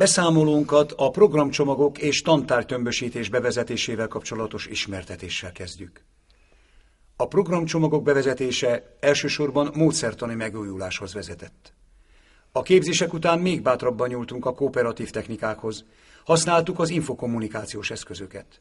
Beszámolónkat a programcsomagok és tantárgytömbösítés bevezetésével kapcsolatos ismertetéssel kezdjük. A programcsomagok bevezetése elsősorban módszertani megújuláshoz vezetett. A képzések után még bátrabban nyúltunk a kooperatív technikákhoz, használtuk az infokommunikációs eszközöket.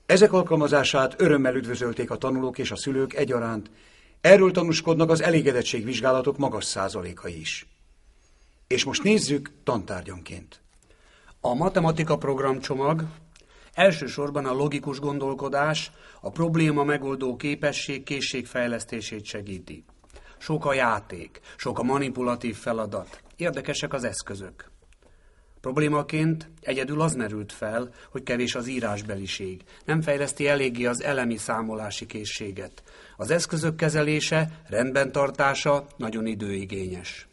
Ezek alkalmazását örömmel üdvözölték a tanulók és a szülők egyaránt, erről tanúskodnak az elégedettségvizsgálatok magas százalékai is. És most nézzük tantárgyanként. A matematika programcsomag elsősorban a logikus gondolkodás, a probléma megoldó képesség, készség fejlesztését segíti. Sok a játék, sok a manipulatív feladat, érdekesek az eszközök. Problémaként egyedül az merült fel, hogy kevés az írásbeliség, nem fejleszti eléggé az elemi számolási készséget. Az eszközök kezelése, rendben tartása nagyon időigényes.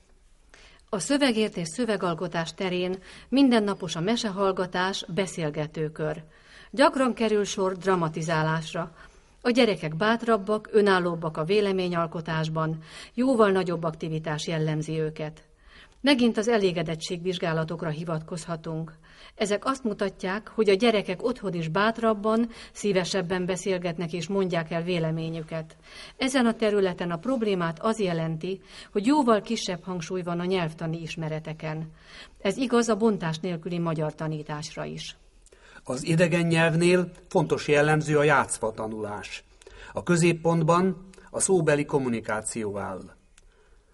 A szövegért és szövegalkotás terén mindennapos a mesehallgatás, beszélgetőkör. Gyakran kerül sor dramatizálásra. A gyerekek bátrabbak, önállóbbak a véleményalkotásban, jóval nagyobb aktivitás jellemzi őket. Megint az elégedettségvizsgálatokra hivatkozhatunk. Ezek azt mutatják, hogy a gyerekek otthon is bátrabban, szívesebben beszélgetnek és mondják el véleményüket. Ezen a területen a problémát az jelenti, hogy jóval kisebb hangsúly van a nyelvtani ismereteken. Ez igaz a bontás nélküli magyar tanításra is. Az idegen nyelvnél fontos jellemző a játszva tanulás. A középpontban a szóbeli kommunikáció áll.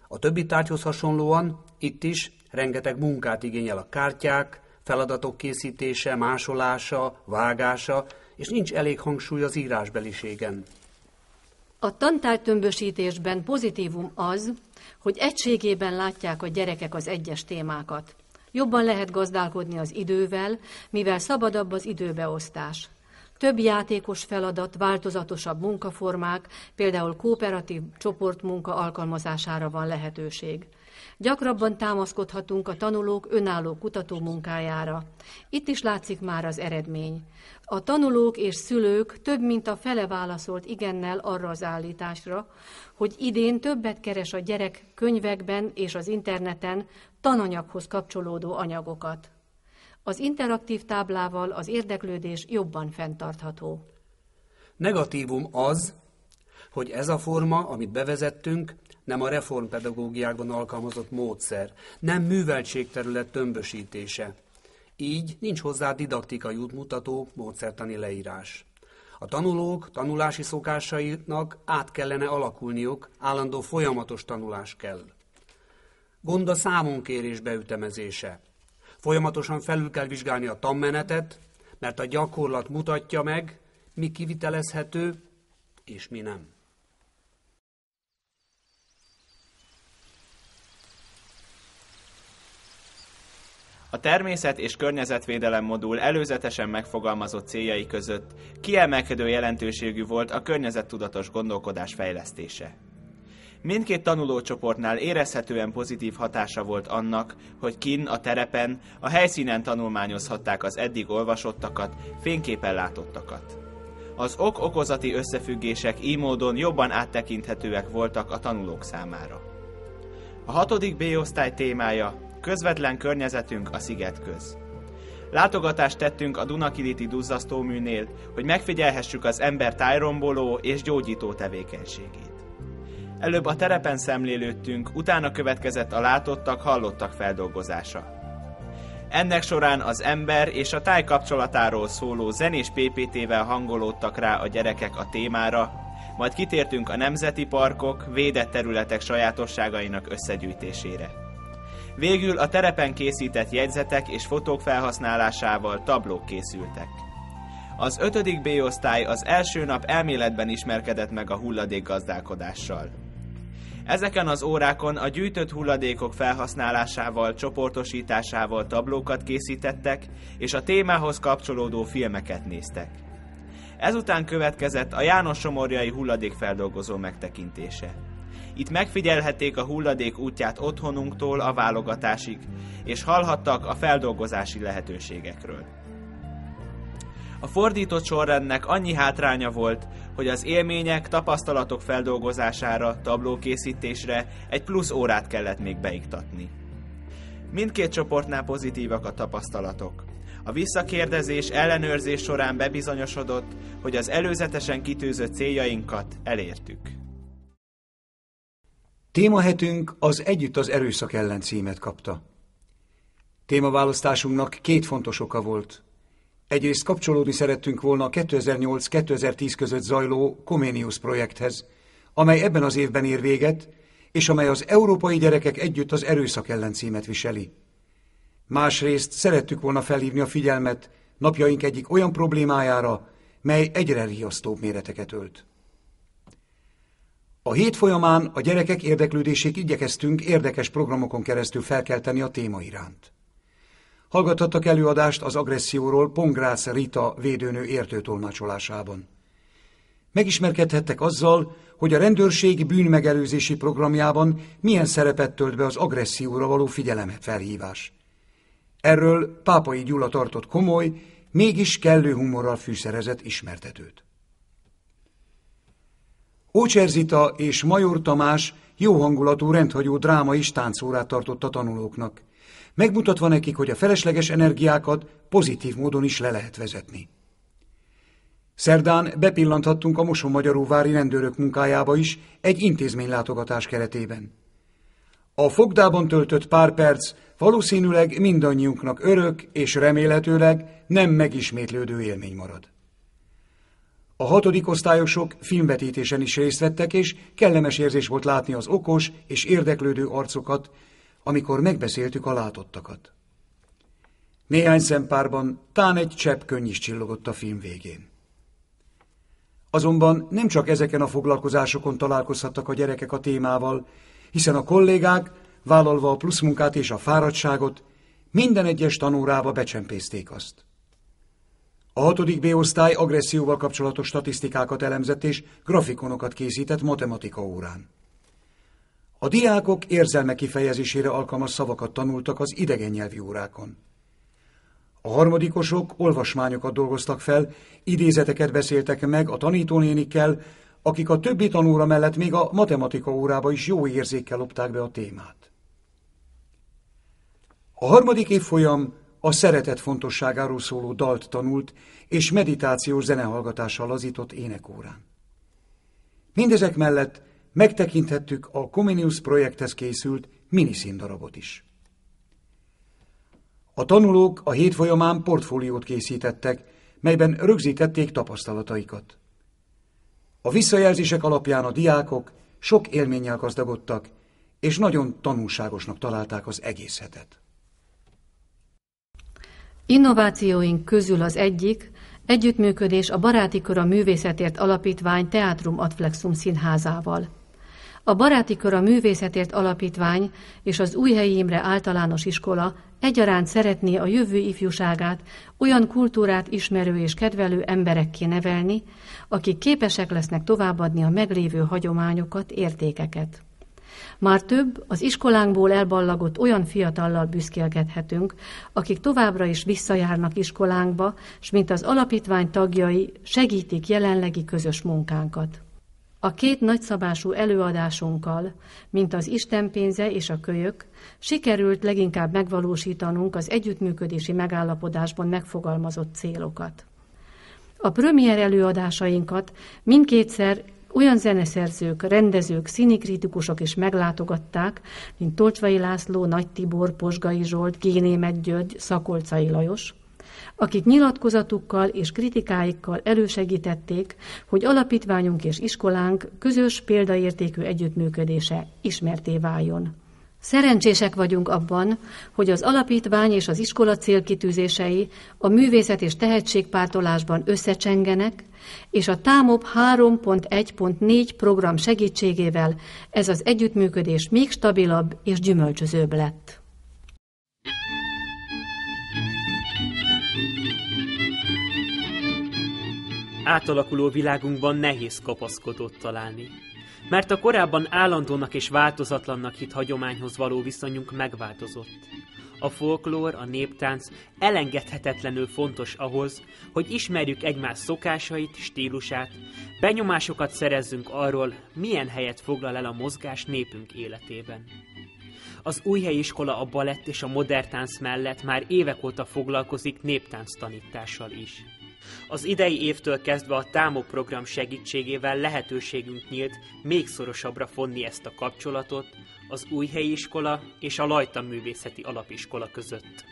A többi tárgyhoz hasonlóan itt is rengeteg munkát igényel a kártyák, feladatok készítése, másolása, vágása, és nincs elég hangsúly az írásbeliségen. A tantárgytömbösítésben pozitívum az, hogy egységében látják a gyerekek az egyes témákat. Jobban lehet gazdálkodni az idővel, mivel szabadabb az időbeosztás. Több játékos feladat, változatosabb munkaformák, például kooperatív csoportmunka alkalmazására van lehetőség. Gyakrabban támaszkodhatunk a tanulók önálló kutatómunkájára. Itt is látszik már az eredmény. A tanulók és szülők több mint a fele válaszolt igennel arra az állításra, hogy idén többet keres a gyerek könyvekben és az interneten tananyaghoz kapcsolódó anyagokat. Az interaktív táblával az érdeklődés jobban fenntartható. Negatívum az, hogy ez a forma, amit bevezettünk, nem a reformpedagógiákban alkalmazott módszer, nem műveltségterület tömbösítése. Így nincs hozzá didaktikai útmutató, módszertani leírás. A tanulók tanulási szokásainak át kellene alakulniuk, állandó folyamatos tanulás kell. Gond a számonkérés beütemezése. Folyamatosan felül kell vizsgálni a tanmenetet, mert a gyakorlat mutatja meg, mi kivitelezhető, és mi nem. A természet- és környezetvédelem modul előzetesen megfogalmazott céljai között kiemelkedő jelentőségű volt a környezettudatos gondolkodás fejlesztése. Mindkét tanulócsoportnál érezhetően pozitív hatása volt annak, hogy kinn a terepen, a helyszínen tanulmányozhatták az eddig olvasottakat, fényképen látottakat. Az ok-okozati összefüggések így módon jobban áttekinthetőek voltak a tanulók számára. A 6. B-osztály témája közvetlen környezetünk a szigetköz. Látogatást tettünk a Dunakiliti duzzasztóműnél, hogy megfigyelhessük az ember tájromboló és gyógyító tevékenységét. Előbb a terepen szemlélődtünk, utána következett a látottak, hallottak feldolgozása. Ennek során az ember és a táj kapcsolatáról szóló zenés PPT-vel hangolódtak rá a gyerekek a témára, majd kitértünk a nemzeti parkok, védett területek sajátosságainak összegyűjtésére. Végül a terepen készített jegyzetek és fotók felhasználásával tablók készültek. Az 5. B-osztály az első nap elméletben ismerkedett meg a hulladékgazdálkodással. Ezeken az órákon a gyűjtött hulladékok felhasználásával, csoportosításával tablókat készítettek, és a témához kapcsolódó filmeket néztek. Ezután következett a János-Somorjai hulladékfeldolgozó megtekintése. Itt megfigyelhették a hulladék útját otthonunktól a válogatásig, és hallhattak a feldolgozási lehetőségekről. A fordított sorrendnek annyi hátránya volt, hogy az élmények, tapasztalatok feldolgozására, tablókészítésre egy plusz órát kellett még beiktatni. Mindkét csoportnál pozitívak a tapasztalatok. A visszakérdezés, ellenőrzés során bebizonyosodott, hogy az előzetesen kitűzött céljainkat elértük. Témahetünk az Együtt az erőszak ellen címet kapta. Témaválasztásunknak 2 fontos oka volt. Egyrészt kapcsolódni szerettünk volna a 2008-2010 között zajló Comenius projekthez, amely ebben az évben ér véget, és amely az Európai Gyerekek Együtt az erőszak ellen címet viseli. Másrészt szerettük volna felhívni a figyelmet napjaink egyik olyan problémájára, mely egyre riasztóbb méreteket ölt. A hét folyamán a gyerekek érdeklődését igyekeztünk érdekes programokon keresztül felkelteni a téma iránt. Hallgathattak előadást az agresszióról Pongrácz Rita védőnő értőtolmácsolásában. Megismerkedhettek azzal, hogy a rendőrség bűnmegelőzési programjában milyen szerepet tölt be az agresszióra való figyelemfelhívás. Erről Pápai Gyula tartott komoly, mégis kellő humorral fűszerezett ismertetőt. Ócser Zita és Major Tamás jó hangulatú, rendhagyó dráma és táncórát tartott a tanulóknak, megmutatva nekik, hogy a felesleges energiákat pozitív módon is le lehet vezetni. Szerdán bepillanthattunk a mosonmagyaróvári rendőrök munkájába is egy intézménylátogatás keretében. A fogdában töltött pár perc valószínűleg mindannyiunknak örök és remélhetőleg nem megismétlődő élmény marad. A 6. osztályosok filmvetítésen is részt vettek, és kellemes érzés volt látni az okos és érdeklődő arcokat, amikor megbeszéltük a látottakat. Néhány szempárban tán egy csepp könny is csillogott a film végén. Azonban nem csak ezeken a foglalkozásokon találkozhattak a gyerekek a témával, hiszen a kollégák, vállalva a pluszmunkát és a fáradtságot, minden egyes tanórába becsempészték azt. A 6. B-osztály agresszióval kapcsolatos statisztikákat elemzett és grafikonokat készített matematika órán. A diákok érzelmek kifejezésére alkalmas szavakat tanultak az idegen nyelvi órákon. A harmadikosok olvasmányokat dolgoztak fel, idézeteket beszéltek meg a tanítónénikkel, akik a többi tanóra mellett még a matematika órába is jó érzékkel lopták be a témát. A 3. évfolyam a szeretet fontosságáról szóló dalt tanult, és meditációs zenehallgatással lazított énekórán. Mindezek mellett megtekinthettük a Comenius projekthez készült miniszíndarabot is. A tanulók a hét folyamán portfóliót készítettek, melyben rögzítették tapasztalataikat. A visszajelzések alapján a diákok sok élménnyel gazdagodtak, és nagyon tanulságosnak találták az egész hetet. Innovációink közül az egyik együttműködés a Baráti Kör a Művészetért Alapítvány Teatrum ad Flexum színházával. A Baráti Kör a Művészetért Alapítvány és az Újhelyi Imre Általános Iskola egyaránt szeretné a jövő ifjúságát olyan kultúrát ismerő és kedvelő emberekké nevelni, akik képesek lesznek továbbadni a meglévő hagyományokat, értékeket. Már több, az iskolánkból elballagott olyan fiatallal büszkélkedhetünk, akik továbbra is visszajárnak iskolánkba, s mint az alapítvány tagjai segítik jelenlegi közös munkánkat. A 2 nagyszabású előadásunkkal, mint az Istenpénze és a kölyök, sikerült leginkább megvalósítanunk az együttműködési megállapodásban megfogalmazott célokat. A premier előadásainkat mindkétszer olyan zeneszerzők, rendezők, színikritikusok is meglátogatták, mint Tolcsvai László, Nagy Tibor, Posgai Zsolt, Génémet György, Szakolcai Lajos, akik nyilatkozatukkal és kritikáikkal elősegítették, hogy alapítványunk és iskolánk közös példaértékű együttműködése ismertté váljon. Szerencsések vagyunk abban, hogy az alapítvány és az iskola célkitűzései a művészet és tehetségpártolásban összecsengenek, és a TÁMOP 3.1.4 program segítségével ez az együttműködés még stabilabb és gyümölcsözőbb lett. Átalakuló világunkban nehéz kapaszkodót találni, mert a korábban állandónak és változatlannak hitt hagyományhoz való viszonyunk megváltozott. A folklór, a néptánc elengedhetetlenül fontos ahhoz, hogy ismerjük egymás szokásait, stílusát, benyomásokat szerezzünk arról, milyen helyet foglal el a mozgás népünk életében. Az Újhelyi iskola a balett és a modern tánc mellett már évek óta foglalkozik néptánc tanítással is. Az idei évtől kezdve a TÁMOP program segítségével lehetőségünk nyílt még szorosabbra fonni ezt a kapcsolatot az Újhelyi iskola és a Lajta Művészeti Alapiskola között.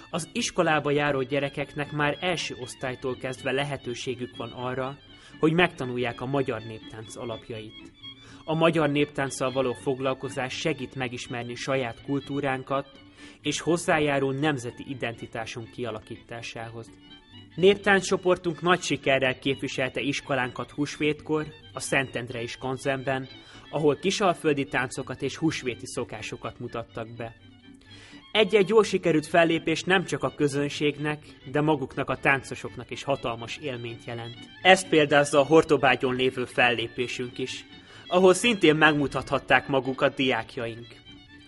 Az iskolába járó gyerekeknek már első osztálytól kezdve lehetőségük van arra, hogy megtanulják a magyar néptánc alapjait. A magyar néptánccal való foglalkozás segít megismerni saját kultúránkat, és hozzájárul nemzeti identitásunk kialakításához. Néptánccsoportunk nagy sikerrel képviselte iskolánkat húsvétkor, a Szentendrei Skanzenben, ahol kisalföldi táncokat és húsvéti szokásokat mutattak be. Egy-egy jól sikerült fellépés nem csak a közönségnek, de maguknak a táncosoknak is hatalmas élményt jelent. Ezt példázza a Hortobágyon lévő fellépésünk is, ahol szintén megmutathatták magukat diákjaink.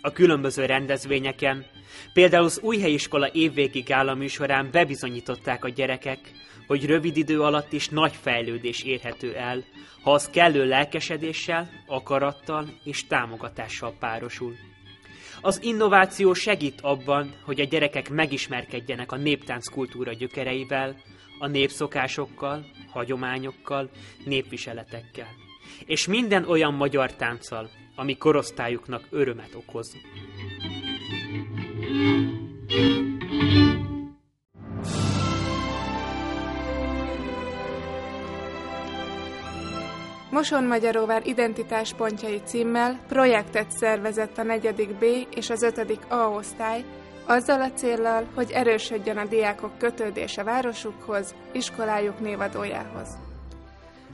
A különböző rendezvényeken, például az Újhelyi iskola évvégi gálaműsorán bebizonyították a gyerekek, hogy rövid idő alatt is nagy fejlődés érhető el, ha az kellő lelkesedéssel, akarattal és támogatással párosul. Az innováció segít abban, hogy a gyerekek megismerkedjenek a néptánc kultúra gyökereivel, a népszokásokkal, hagyományokkal, népviseletekkel, és minden olyan magyar tánccal, ami korosztályuknak örömet okoz. Mosonmagyaróvár identitáspontjai címmel projektet szervezett a 4. B és az 5. A osztály, azzal a céllal, hogy erősödjön a diákok kötődése városukhoz, iskolájuk névadójához.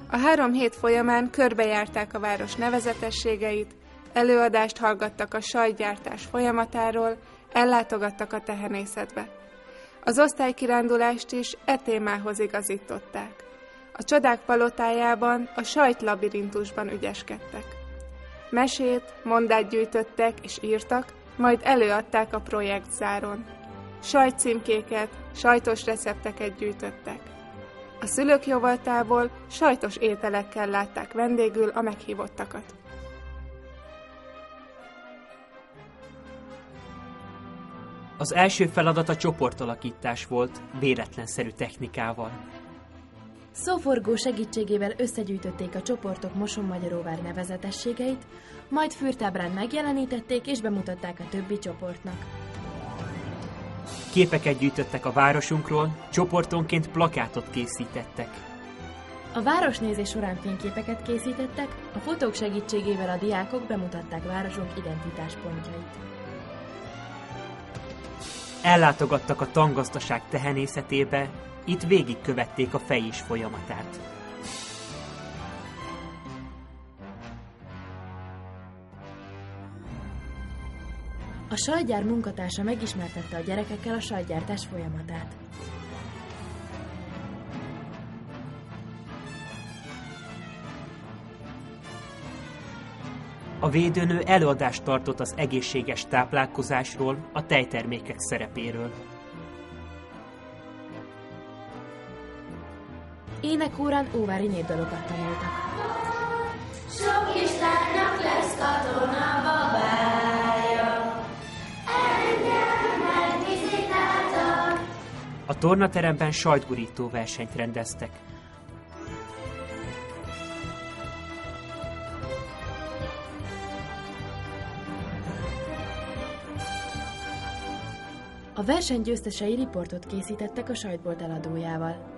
A 3 hét folyamán körbejárták a város nevezetességeit, előadást hallgattak a sajtgyártás folyamatáról, ellátogattak a tehenészetbe. Az osztálykirándulást is e témához igazították. A Csodák palotájában, a sajtlabirintusban ügyeskedtek. Mesét, mondát gyűjtöttek és írtak, majd előadták a projektzáron. Sajtcímkéket, sajtos recepteket gyűjtöttek. A szülők jóvoltából sajtos ételekkel látták vendégül a meghívottakat. Az első feladat a csoportalakítás volt, véletlenszerű technikával. Szóforgó segítségével összegyűjtötték a csoportok Mosonmagyaróvár nevezetességeit, majd fürtábrán megjelenítették és bemutatták a többi csoportnak. Képeket gyűjtöttek a városunkról, csoportonként plakátot készítettek. A városnézés során fényképeket készítettek, a fotók segítségével a diákok bemutatták városunk identitáspontjait. Ellátogattak a tangazdaság tehenészetébe, itt végigkövették a fejés folyamatát. A sajtgyár munkatársa megismertette a gyerekekkel a sajtgyártás folyamatát. A védőnő előadást tartott az egészséges táplálkozásról, a tejtermékek szerepéről. Énekórán óvári népdalokat tanultak. Sok Istennek lesz katona babája, engem megvizitáltak. A tornateremben sajtgurító versenyt rendeztek. A verseny győztesei riportot készítettek a sajtbolt eladójával.